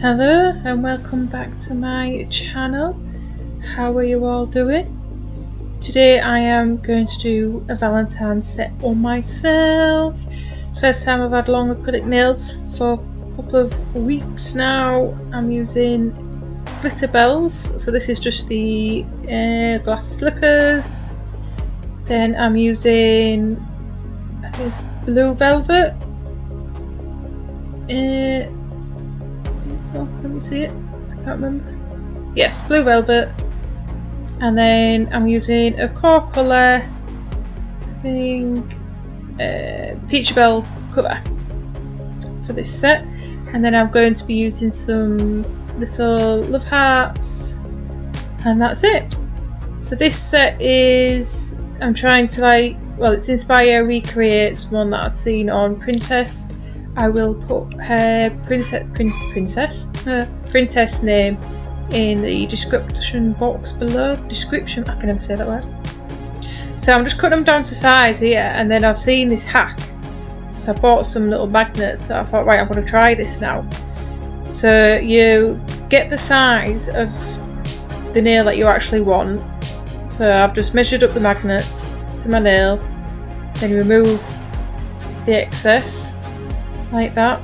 Hello and welcome back to my channel. How are you all doing? Today I am going to do a Valentine set on myself. It's the first time I've had long acrylic nails for a couple of weeks now. I'm using glitterbels, so this is just the glass slippers. Then I'm using, I think it's blue velvet. Oh, let me see it. I can't remember. Yes, blue velvet. And then I'm using a core colour, I think peach bell colour for this set. And then I'm going to be using some little love hearts, and that's it. So this set is, I'm trying to it's inspire, recreate one that I'd seen on Pinterest. I will put her princess name in the description box below. Description, I can never say that word. So I'm just cutting them down to size here, and then I've seen this hack. So I bought some little magnets, so I thought, right, I'm going to try this now. So you get the size of the nail that you actually want. So I've just measured up the magnets to my nail, then you remove the excess. Like that,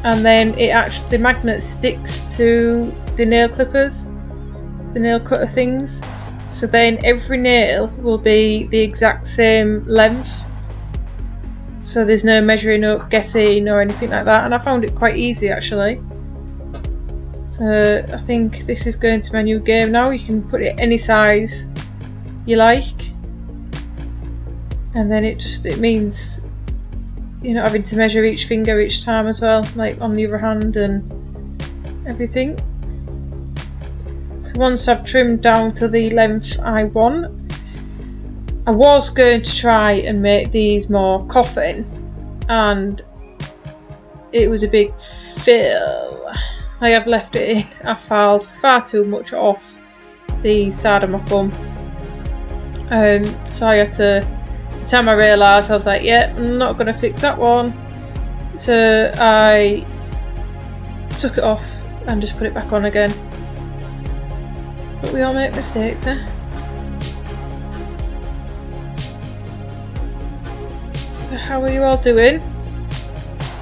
and then the magnet sticks to the nail clippers, the nail cutter things, so then every nail will be the exact same length, so there's no measuring up, guessing or anything like that. And I found it quite easy actually. So I think this is going to my new game now. You can put it any size you like, and then it means you're not having to measure each finger each time as well, like on the other hand and everything. So once I've trimmed down to the length I want, I was going to try and make these more coffin, and it was a big fail. I have left it in. I filed far too much off the side of my thumb, so I had to. The time I realised, I was like, yeah, I'm not going to fix that one. So I took it off and just put it back on again. But we all make mistakes, eh? So how are you all doing?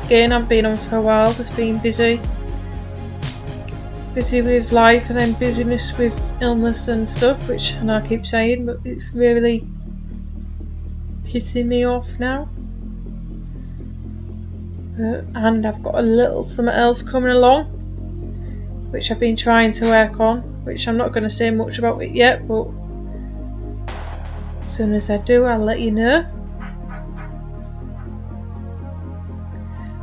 Again, I've been on for a while, just been busy. Busy with life and then busyness with illness and stuff, which I know I keep saying, but it's really hitting me off now. And I've got a little something else coming along, which I've been trying to work on, which I'm not going to say much about it yet, but as soon as I do, I'll let you know.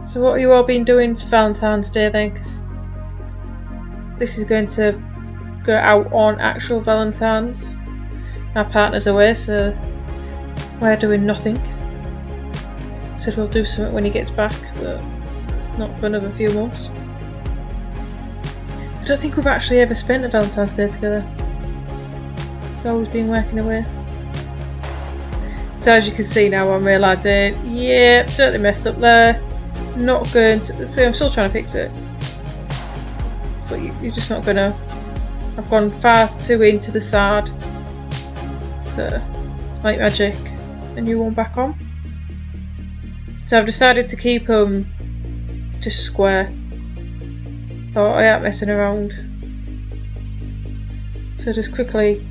So what have you all been doing for Valentine's Day then? Because this is going to go out on actual Valentine's. My partner's away, so we're doing nothing. Said we'll do something when he gets back, but it's not for another few months. I don't think we've actually ever spent a Valentine's Day together. It's always been working away. So as you can see now, I'm realising, yeah, totally messed up there. Not going to. See, I'm still trying to fix it, but you're just not gonna. I've gone far too into the side. So, like magic. A new one back on. So I've decided to keep them just square. Oh, I ain't messing around. So just quickly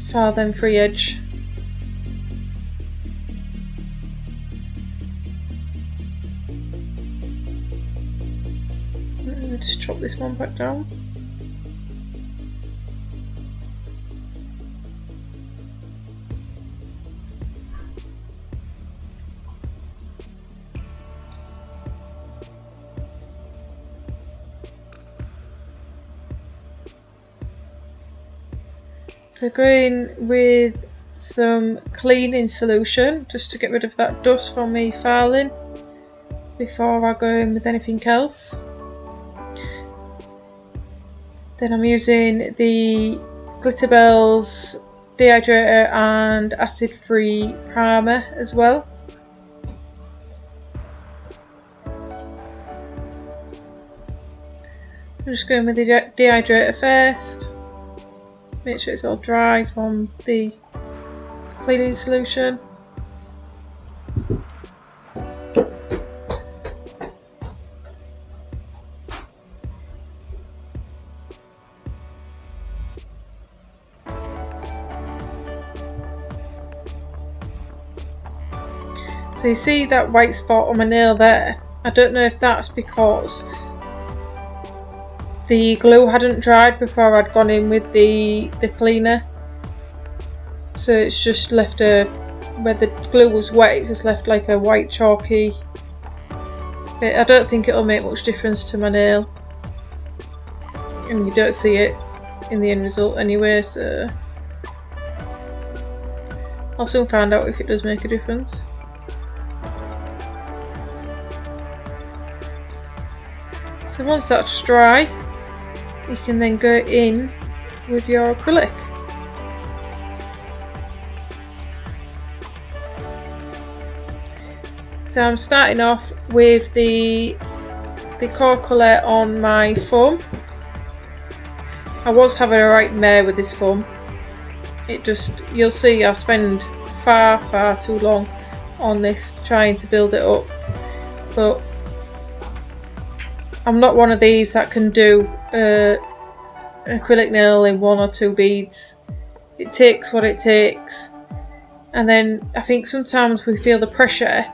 file them free edge. And just chop this one back down. So going with some cleaning solution just to get rid of that dust from me filing before I go in with anything else. Then I'm using the glitterbels dehydrator and acid free primer as well. I'm just going with the dehydrator first. Make sure it's all dry from the cleaning solution. So you see that white spot on my nail there? I don't know if that's because the glue hadn't dried before I'd gone in with the cleaner. So it's just left where the glue was wet, it's just left like a white chalky bit. I don't think it'll make much difference to my nail. And you don't see it in the end result anyway, so I'll soon find out if it does make a difference. So once that's dry, you can then go in with your acrylic. So I'm starting off with the core colour on my foam. I was having a right mare with this foam. You'll see I spend far too long on this trying to build it up. But I'm not one of these that can do an acrylic nail in 1 or 2 beads. It takes what it takes. And then I think sometimes we feel the pressure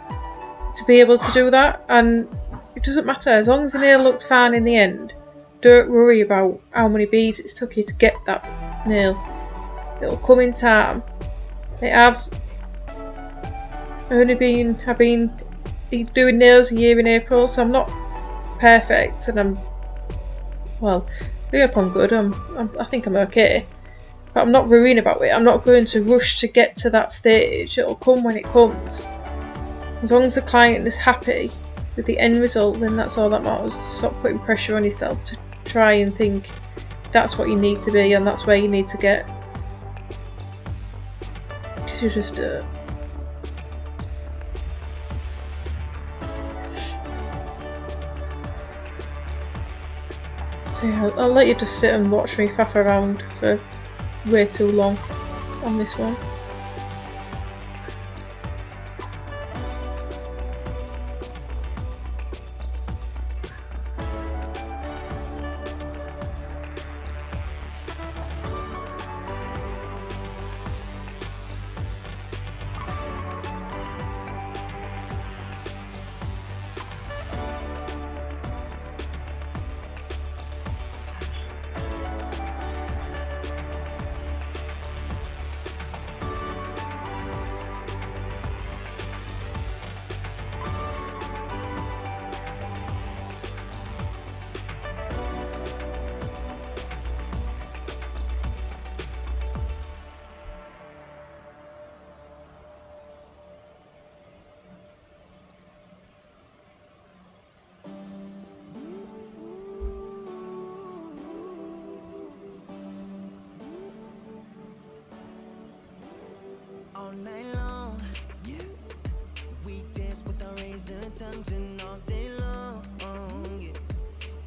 to be able to do that, and it doesn't matter as long as the nail looks fine in the end. Don't worry about how many beads it's took you to get that nail. It'll come in time. I've been doing nails a year in April, so I'm not perfect, and I hope I'm good. I think I'm okay, but I'm not worrying about it. I'm not going to rush to get to that stage. It'll come when it comes. As long as the client is happy with the end result, then that's all that matters. To stop putting pressure on yourself to try and think that's what you need to be and that's where you need to get. Because you just do it. So yeah, I'll let you just sit and watch me faff around for way too long on this one. All night long, yeah. We dance with our razor tongues and all day long, yeah.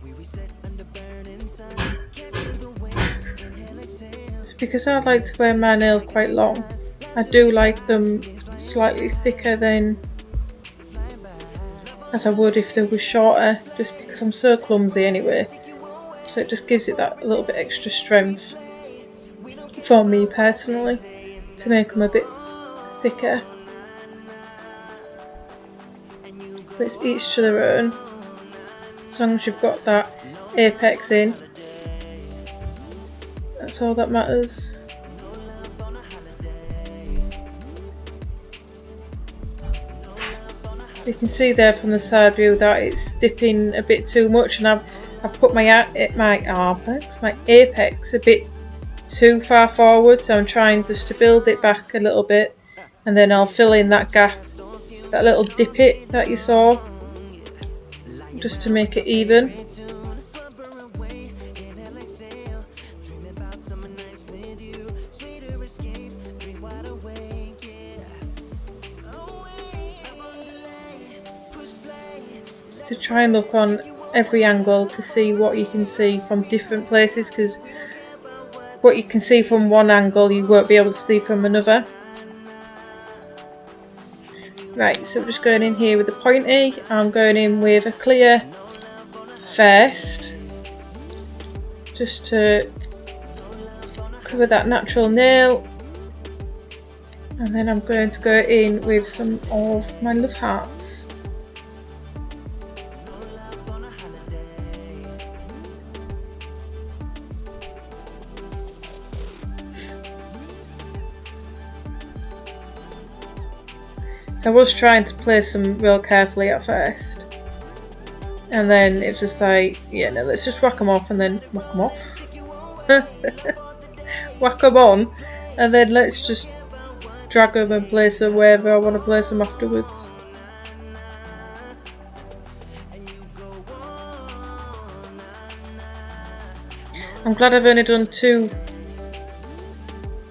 We reset under burning sun, catching the wind, inhale, exhale. It's because I like to wear my nails quite long. I do like them slightly thicker than as I would if they were shorter, just because I'm so clumsy anyway. So it just gives it that little bit extra strength for me personally to make them a bit thicker. But it's each to their own. As long as you've got that apex in, that's all that matters. You can see there from the side view that it's dipping a bit too much, and I've put my apex a bit too far forward, so I'm trying just to build it back a little bit, and then I'll fill in that gap, that little dip it that you saw, just to make it even. To try and look on every angle to see what you can see from different places, because what you can see from one angle you won't be able to see from another. Right, so we're just going in here with the pointy. I'm going in with a clear first, just to cover that natural nail, and then I'm going to go in with some of my love hearts. So I was trying to place them real carefully at first, and then it's just like, yeah, no, let's just whack them off and then whack them off. Whack them on, and then let's just drag them and place them wherever I want to place them afterwards. I'm glad I've only done 2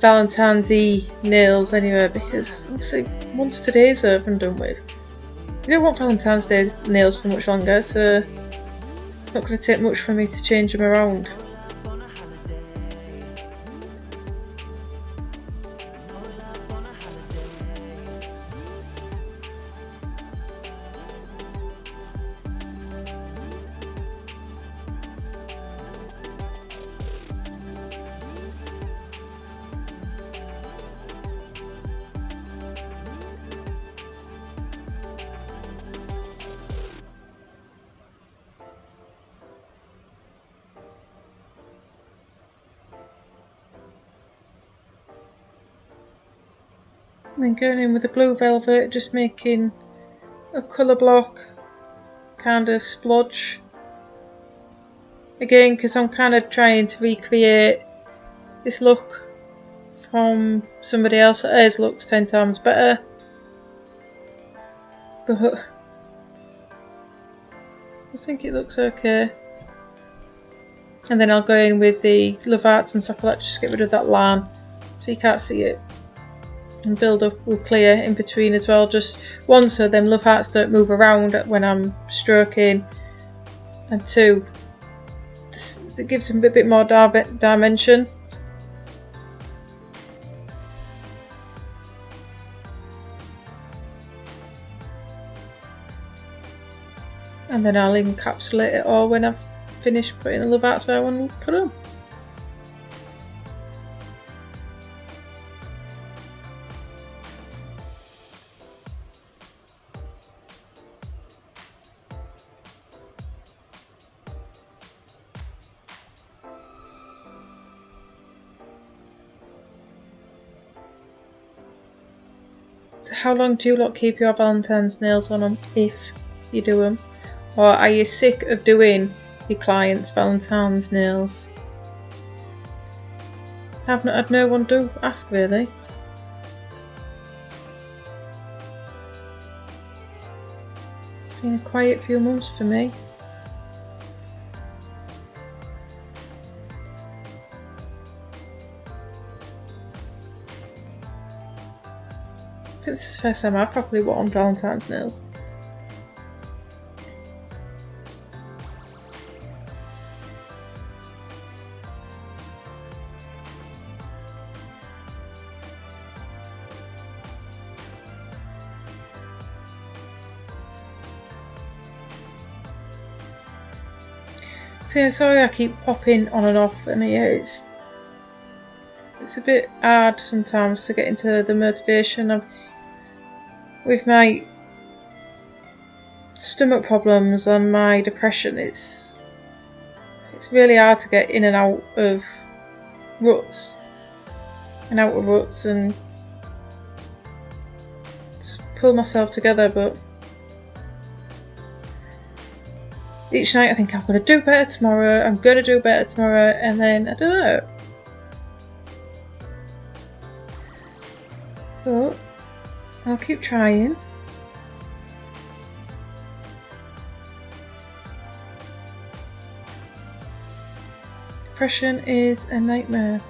Valentine's-y nails anyway, because obviously once today's over and done with, you don't want Valentine's Day nails for much longer, so it's not going to take much for me to change them around. And then going in with the blue velvet, just making a colour block kind of splodge. Again, because I'm kind of trying to recreate this look from somebody else. Hers looks 10 times better. But I think it looks okay. And then I'll go in with the love hearts on top of that, just to get rid of that line so you can't see it. And build up with clear in between as well, just 1, so them love hearts don't move around when I'm stroking, and 2, it gives them a bit more dimension. And then I'll encapsulate it all when I've finished putting the love hearts where I want to put them. How long do you lot keep your Valentine's nails on them, if you do them? Or are you sick of doing your clients' Valentine's nails? I've not had no one do ask, really. It's been a quiet few months for me. I think this is the first time I've properly worn Valentine's nails. So yeah, sorry I keep popping on and off, and yeah, it's a bit hard sometimes to get into the motivation of, with my stomach problems and my depression, it's really hard to get in and out of ruts and just pull myself together. But each night I think I'm going to do better tomorrow, and then I don't know. But I'll keep trying. Depression is a nightmare.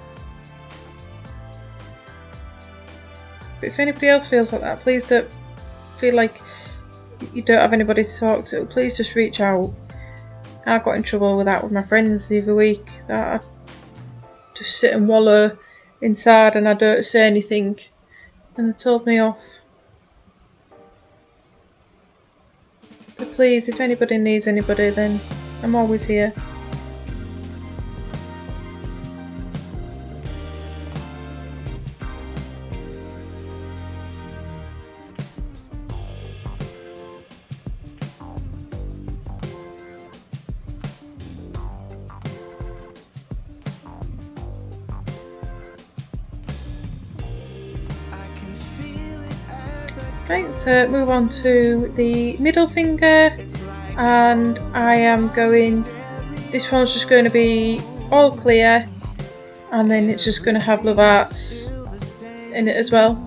But if anybody else feels like that, please don't feel like you don't have anybody to talk to. Please just reach out. I got in trouble with that with my friends the other week. That I just sit and wallow inside and I don't say anything, and they told me off. So please, if anybody needs anybody, then I'm always here. Right, so move on to the middle finger, and I am going, this one's just going to be all clear, and then it's just going to have love hearts in it as well.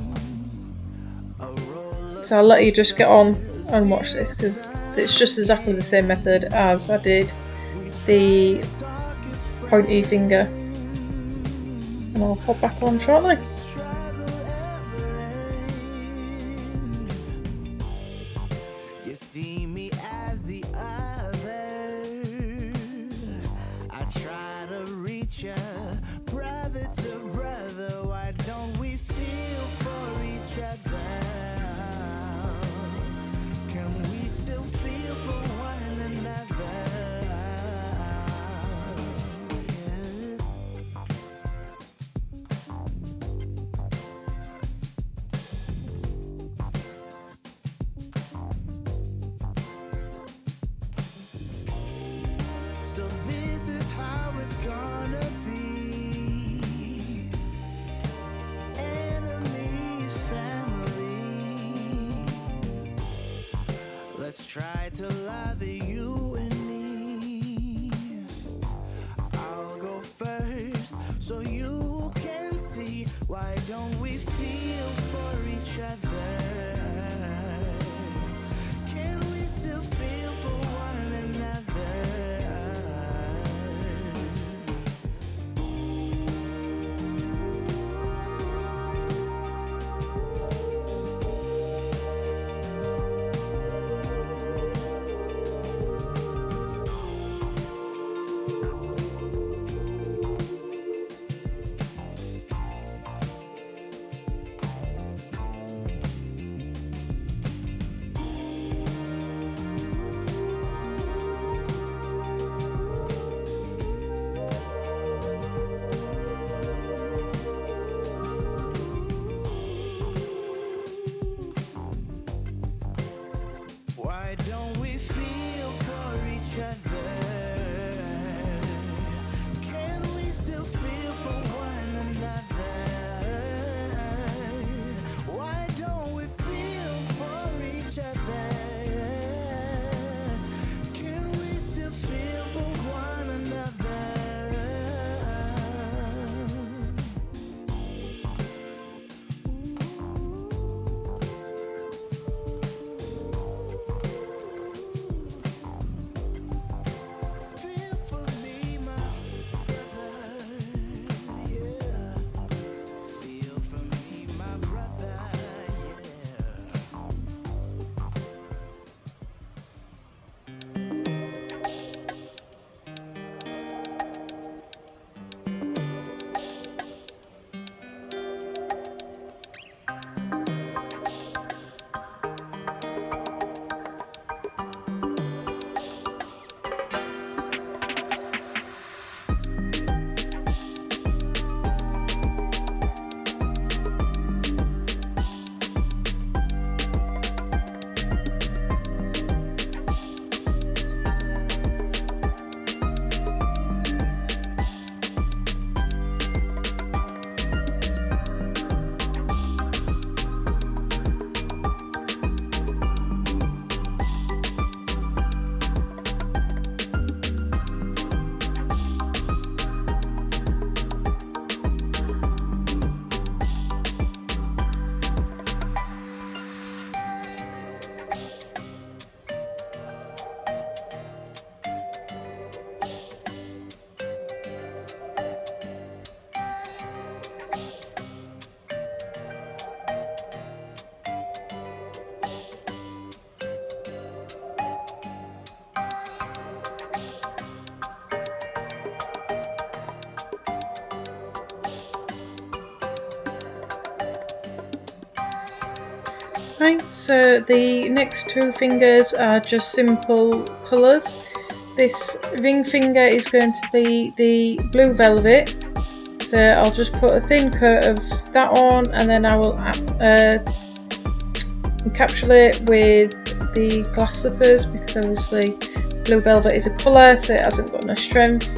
So I'll let you just get on and watch this, because it's just exactly the same method as I did the pointy finger, and I'll pop back on shortly. You see me as the other. I try to reach ya, brother to brother. Why don't we feel for each other? Can we still feel for one another? Yeah. So this is how it's gonna be. Enemies, family. Let's try to love you and me. I'll go first so you can see. Why don't we feel for each other? Can we still feel for one another? Right, so the next two fingers are just simple colours. This ring finger is going to be the blue velvet, so I'll just put a thin coat of that on, and then I will encapsulate with the glass slippers, because obviously blue velvet is a colour, so it hasn't got no strength,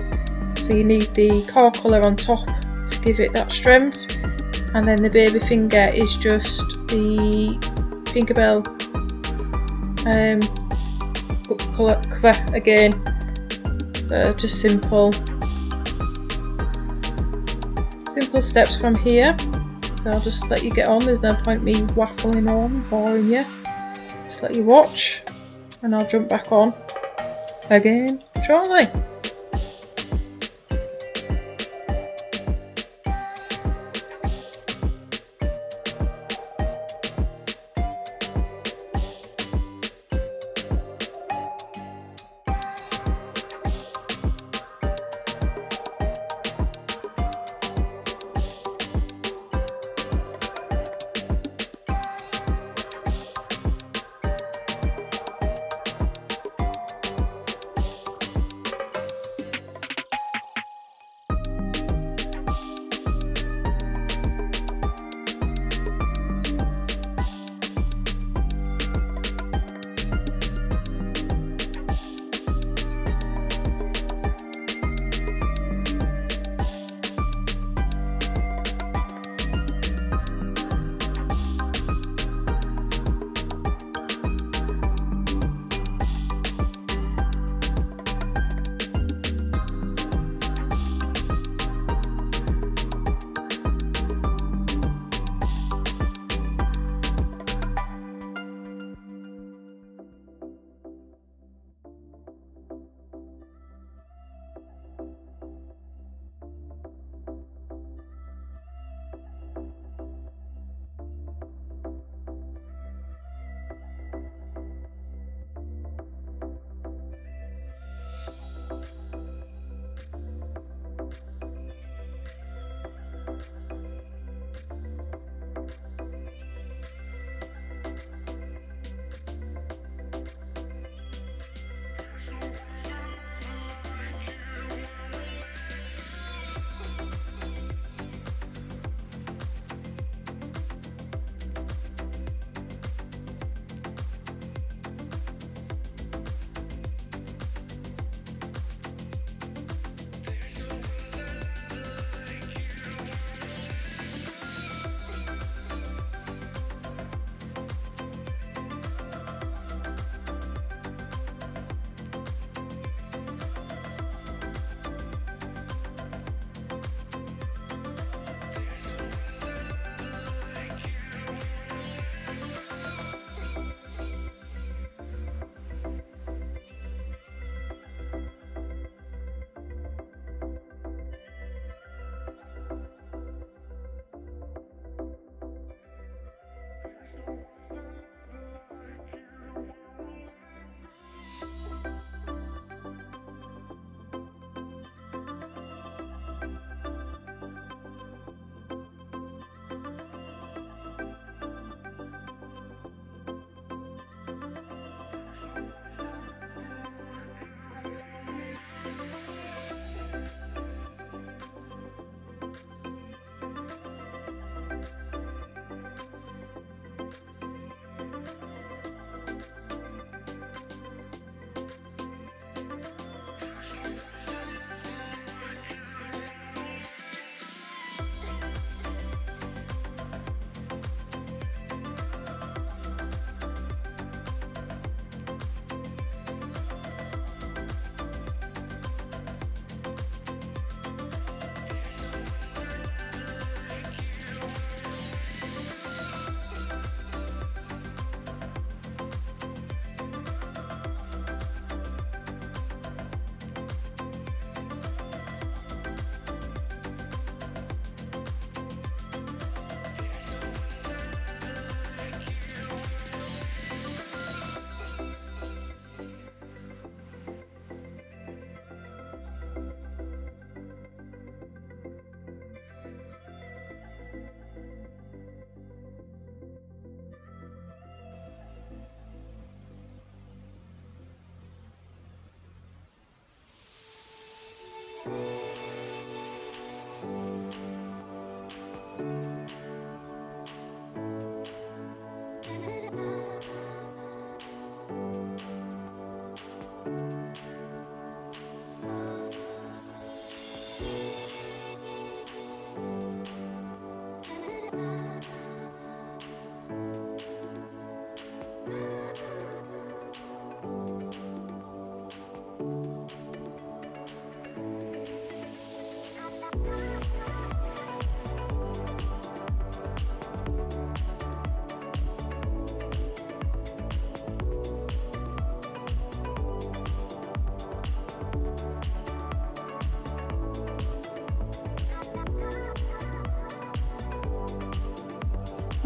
so you need the core colour on top to give it that strength. And then the baby finger is just the Tinkerbell colour cover again. So just simple steps from here. So I'll just let you get on, there's no point me waffling on, boring you. Just let you watch, and I'll jump back on again shortly.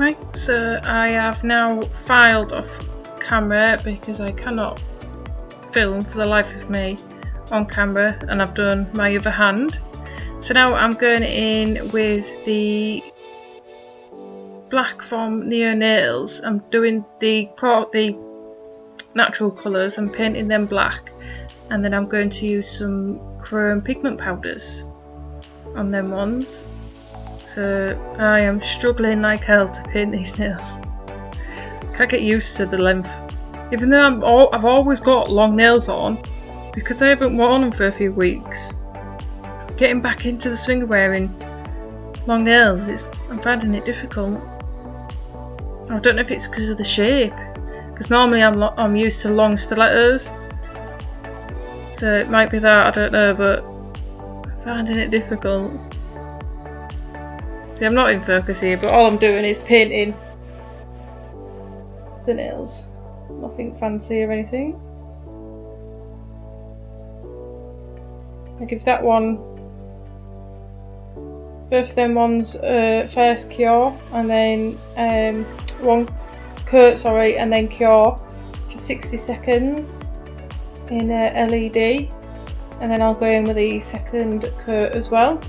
Right, so I have now filed off camera because I cannot film for the life of me on camera, and I've done my other hand. So now I'm going in with the black from Neo Nails. I'm doing the natural colours, I'm painting them black, and then I'm going to use some chrome pigment powders on them ones. So I am struggling like hell to paint these nails. Can't get used to the length. Even though I've always got long nails on, because I haven't worn them for a few weeks. Getting back into the swing of wearing long nails, I'm finding it difficult. I don't know if it's because of the shape, because normally I'm used to long stilettos. So it might be that, I don't know, but I'm finding it difficult. See, I'm not in focus here, but all I'm doing is painting the nails. Nothing fancy or anything. I give that one, both of them ones first cure, and then one coat, and then cure for 60 seconds in LED, and then I'll go in with the second coat as well.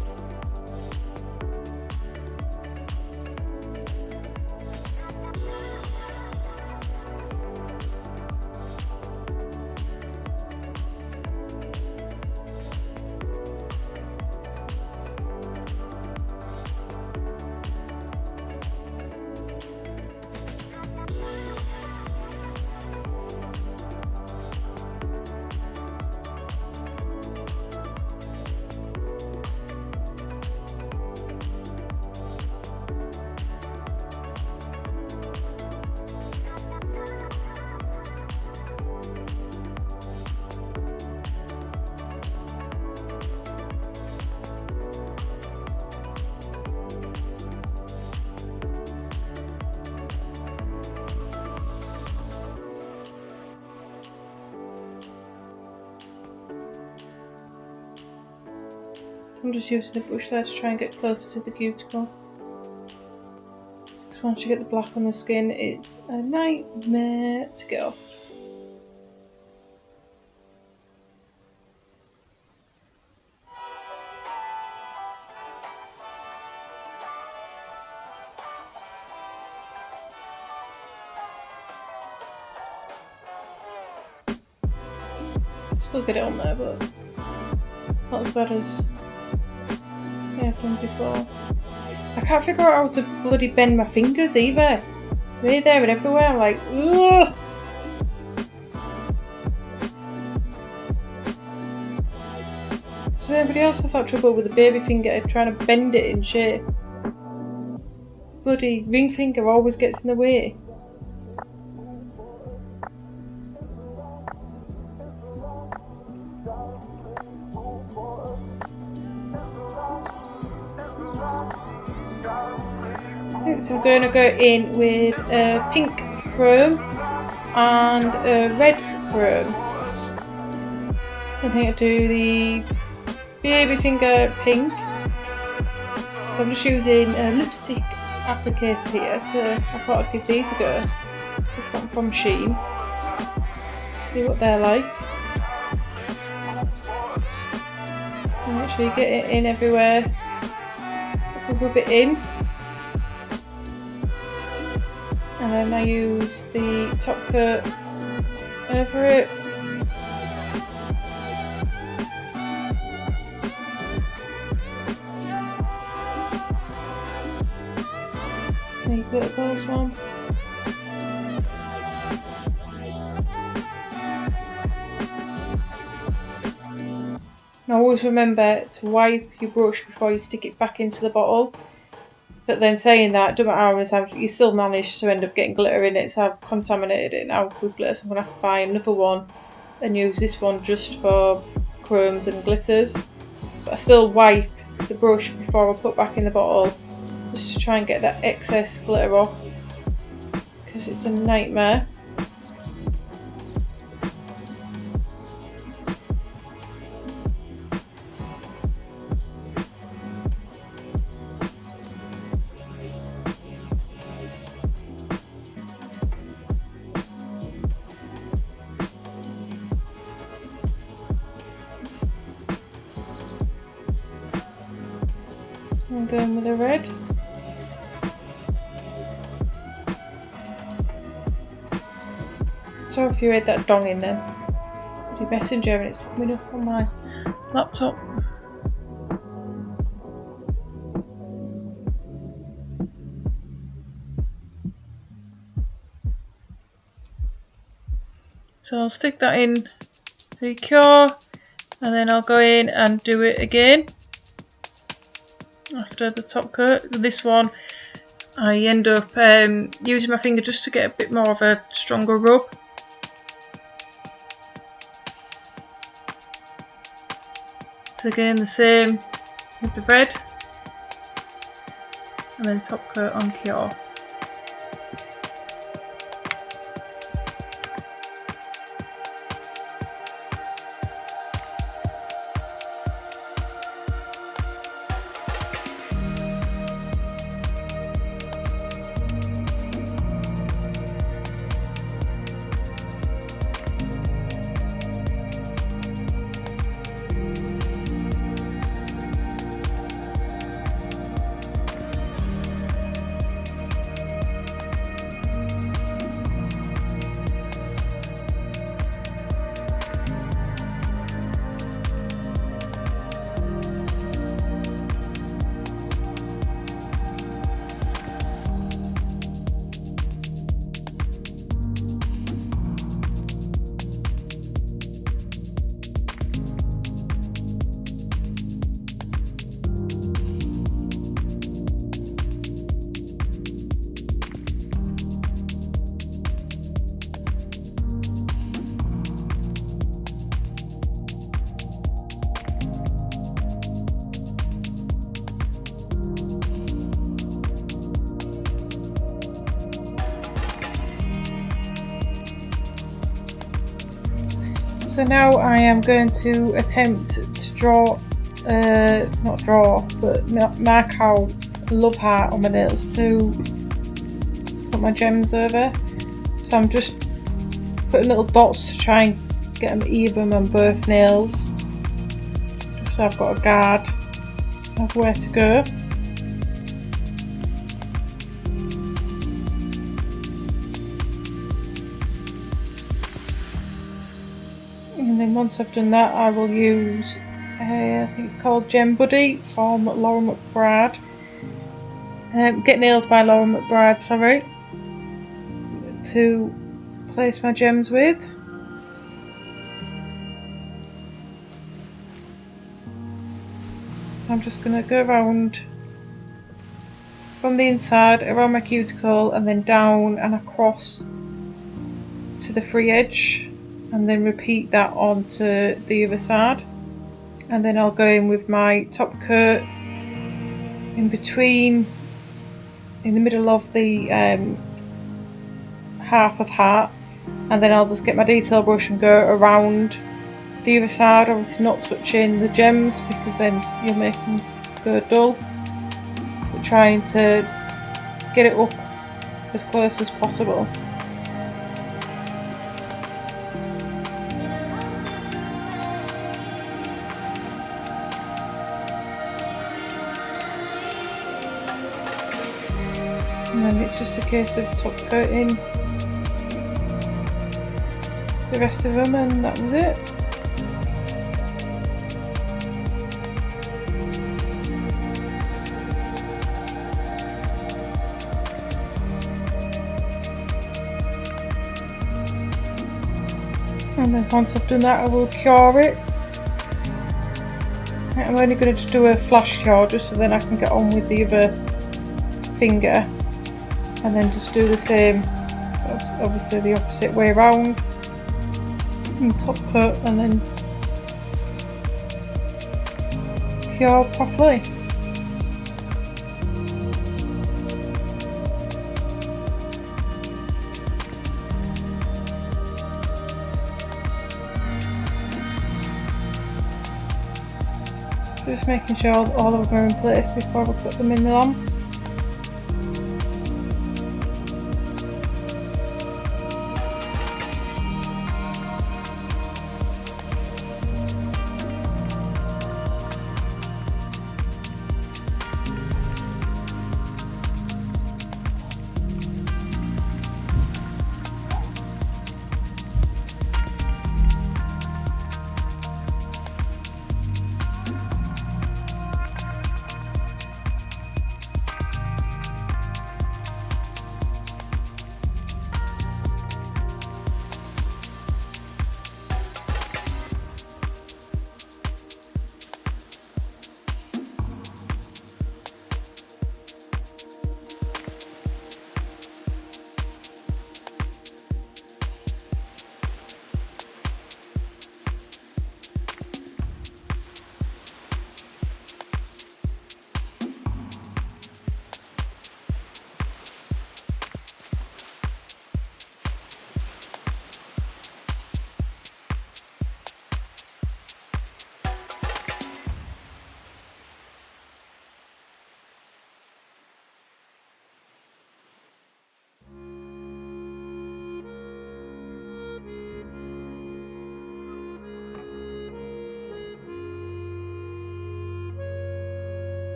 I'm just using the brush there to try and get closer to the cuticle. Because once you get the black on the skin, it's a nightmare to get off. Still get it on there, but not as bad as I've done before. I can't figure out how to bloody bend my fingers either. They're there and everywhere. I'm like, ugh. Does anybody else have that trouble with a baby finger trying to bend it in shape? Bloody ring finger always gets in the way. So I'm going to go in with a pink chrome and a red chrome. I think I'll do the baby finger pink. So I'm just using a lipstick applicator here. I thought I'd give these a go. This one from Shein. See what they're like. And make sure you get it in everywhere. Rub it in. And then I use the top coat over it. The glitterbels one. And always remember to wipe your brush before you stick it back into the bottle. But then saying that, don't matter how many times, you still manage to end up getting glitter in it, so I've contaminated it now with glitter, so I'm going to have to buy another one and use this one just for chromes and glitters. But I still wipe the brush before I put back in the bottle, just to try and get that excess glitter off, because it's a nightmare. going with the red. Sorry if you heard that dong in there. The messenger and it's coming up on my laptop. So I'll stick that in the cure and then I'll go in and do it again after the top coat. This one I end up using my finger just to get a bit more of a stronger rub. So again the same with the red and then top coat on cure. So now I am going to attempt to draw, not draw, but mark out a love heart on my nails to put my gems over. So I'm just putting little dots to try and get them even on both nails, just so I've got a guard of where to go. And then once I've done that, I will use, I think it's called Gem Buddy from Laura McBride. Get Nailed by Laura McBride, sorry. To place my gems with. So I'm just going to go around from the inside, around my cuticle, and then down and across to the free edge. And then repeat that onto the other side, and then I'll go in with my top coat in between, in the middle of the half of heart, and then I'll just get my detail brush and go around the other side, obviously not touching the gems because then you'll make them go dull, but trying to get it up as close as possible. And then it's just a case of top coating the rest of them, and that was it. And then once I've done that, I will cure it. I'm only going to do a flash cure just so then I can get on with the other finger, and then just do the same, obviously the opposite way around, and top coat and then cure properly. Just making sure all of them are in place before I put them in the lamp.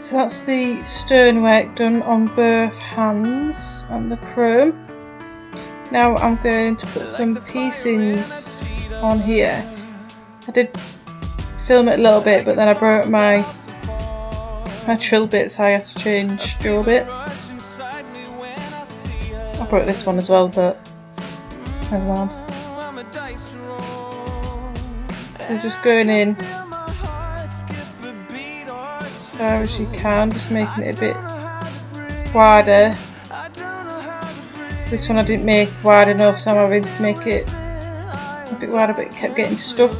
So that's the stonework done on both hands and the chrome. Now I'm going to put some piecings on here. I did film it a little bit, but then I broke my trill bit, so I had to change drill bit. I broke this one as well, but never mind. So just going in as far as you can, just making it a bit wider. This one I didn't make wide enough, so I'm having to make it a bit wider, but it kept getting stuck.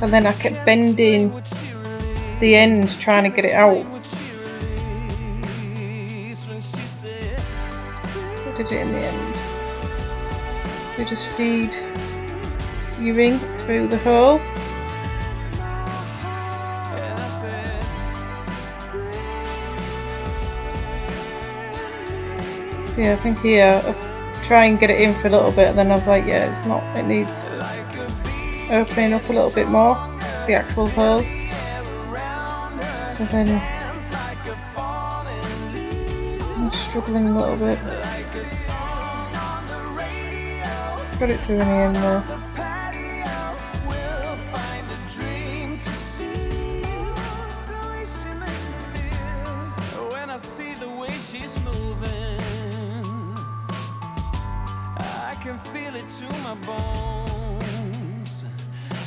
And then I kept bending the end trying to get it out. I did it in the end. You just feed your ring through the hole. Yeah, I think here I'll try and get it in for a little bit, and then I was like, yeah, it's not, it needs opening up a little bit more, the actual hole. So then I'm struggling a little bit. Got it through in the end though. Can feel it to my bones,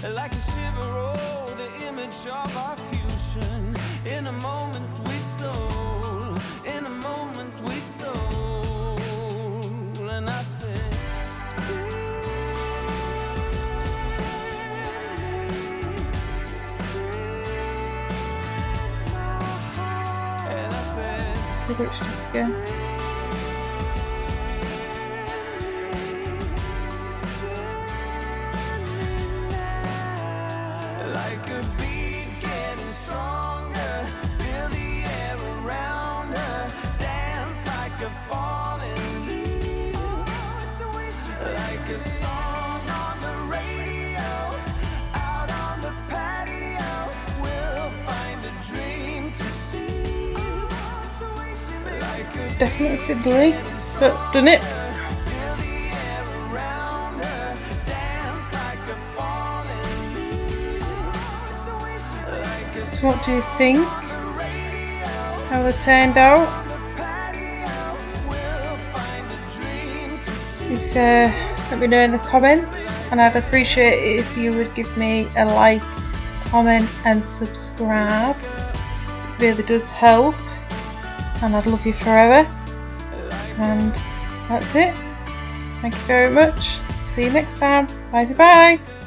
like a shiver, oh, the image of our fusion. In a moment we stole, in a moment we stole, and I said, and I said, A bit stuff again. like a beat getting stronger, feel the air around her, dance like a falling leaf, like a song on the radio, out on the patio, we'll find a dream to see, like a Definitely fiddly, but I've done it. So what do you think? How they turned out? Let me know in the comments, and I'd appreciate it if you would give me a like, comment and subscribe. It really does help, and I'd love you forever. And that's it. Thank you very much. See you next time. Bye bye.